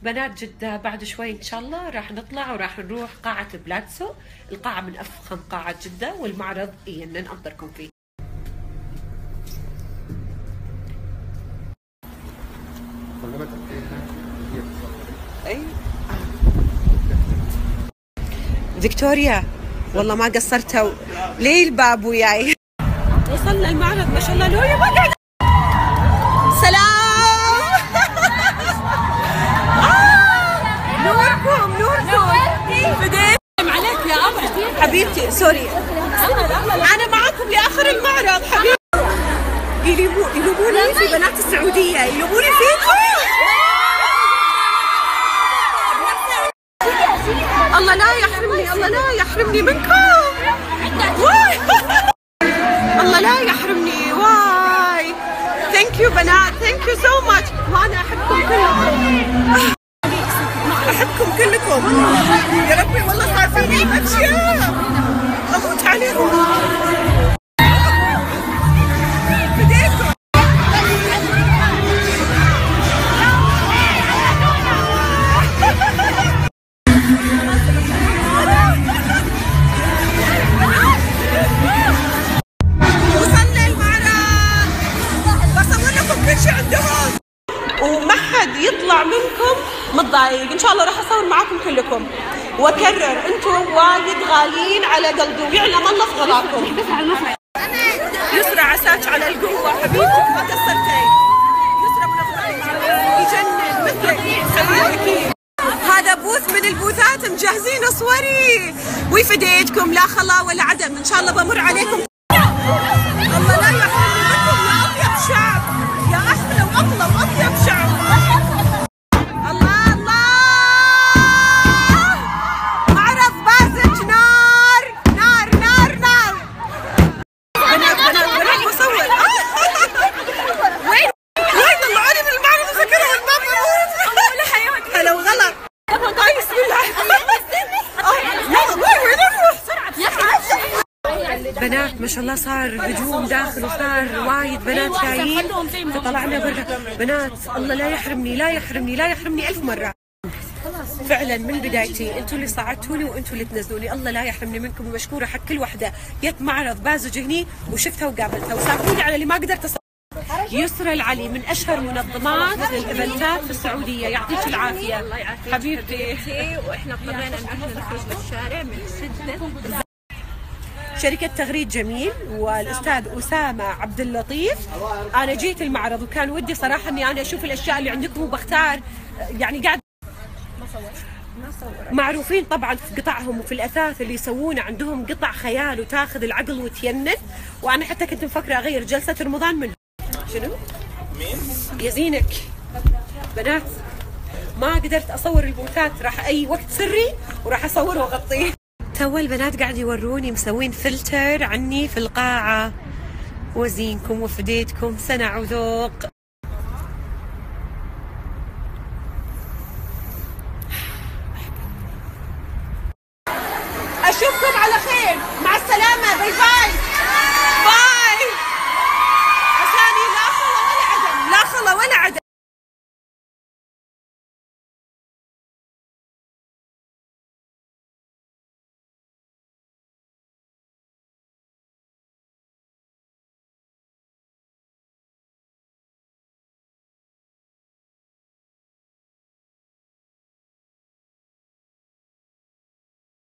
بنات جدة بعد شوي إن شاء الله راح نطلع وراح نروح قاعة بلاتسو، القاعة من أفخم قاعات جدة، والمعرض ننتظركم فيه. أي فيكتوريا والله ما قصرتوا، ليه الباب وياي. وصلنا المعرض ما شاء الله. لوري ما قاعد. سلام. نوركم فديت عليك يا قمر حبيبتي. سوري انا معكم لاخر المعرض حبيبتي. يلوموني في بنات السعوديه، يلوموني فيكم. الله لا يحرمني، الله لا يحرمني منكم. الله لا يحرمني. واي ثانك يو بنات، ثانك يو سو ماتش. وانا احبكم كلكم، احبكم كلكم يا ربي. والله صار فيني اشياء اموت عليهم. بديكم وصلنا المعرض، بصور لكم كل شيء عندهم وما حد يطلع منكم متضايق. ان شاء الله راح اصور معاكم كلكم، واكرر انتم وايد غاليين على قلبي ويعلم الله في غلاكم. يسرى عساك على القوه حبيبتي، ما قصرتي. يسرى من يجنن مثلك حبيبتي. هذا بوث من البوثات مجهزين صوري ويفديتكم، لا خلا ولا عدم. ان شاء الله بمر عليكم. الله لا يحرمني منكم يا اطيب شعب، يا احلى واطلى واطيب شعب. الله الله معرض بازج نار نار نار نار. بنات بصور. وين طلعوني من المعرض وسكروا الباب يموت. هلا وغلط. بسم الله. بنات ما شاء الله صار هجوم داخل وصار وايد بنات جايين، فطلعنا برا. بنات الله لا يحرمني لا يحرمني لا يحرمني ألف مرة. فعلا من بدايتي انتوا اللي صعدتوني وانتوا اللي تنزلوني. الله لا يحرمني منكم، ومشكورة حق كل وحدة جت معرض بازج هني وشفتها وقابلتها وسامحوني على اللي ما قدرت أصور. يسرى العلي من اشهر منظمات الايفنتات في السعوديه، يعطيك العافيه حبيبتي. واحنا اضطرينا ان احنا نخرج للشارع من شده. شركة تغريد جميل والأستاذ أسامة عبد اللطيف. أنا جيت المعرض وكان ودي صراحة إني أنا أشوف الأشياء اللي عندكم وبختار، يعني قاعد معروفين طبعا في قطعهم وفي الأثاث اللي يسوونه، عندهم قطع خيال وتاخذ العقل وتينن. وأنا حتى كنت مفكرة أغير جلسة رمضان منه. شنو؟ يزينك بنات ما قدرت أصور البوثات، راح أي وقت سري وراح أصور وأغطيه. تو البنات قاعد يوروني مسوين فلتر عني في القاعة، وزينكم وفديتكم سنع وذوق. أشوفكم على خير، مع السلامة، باي باي.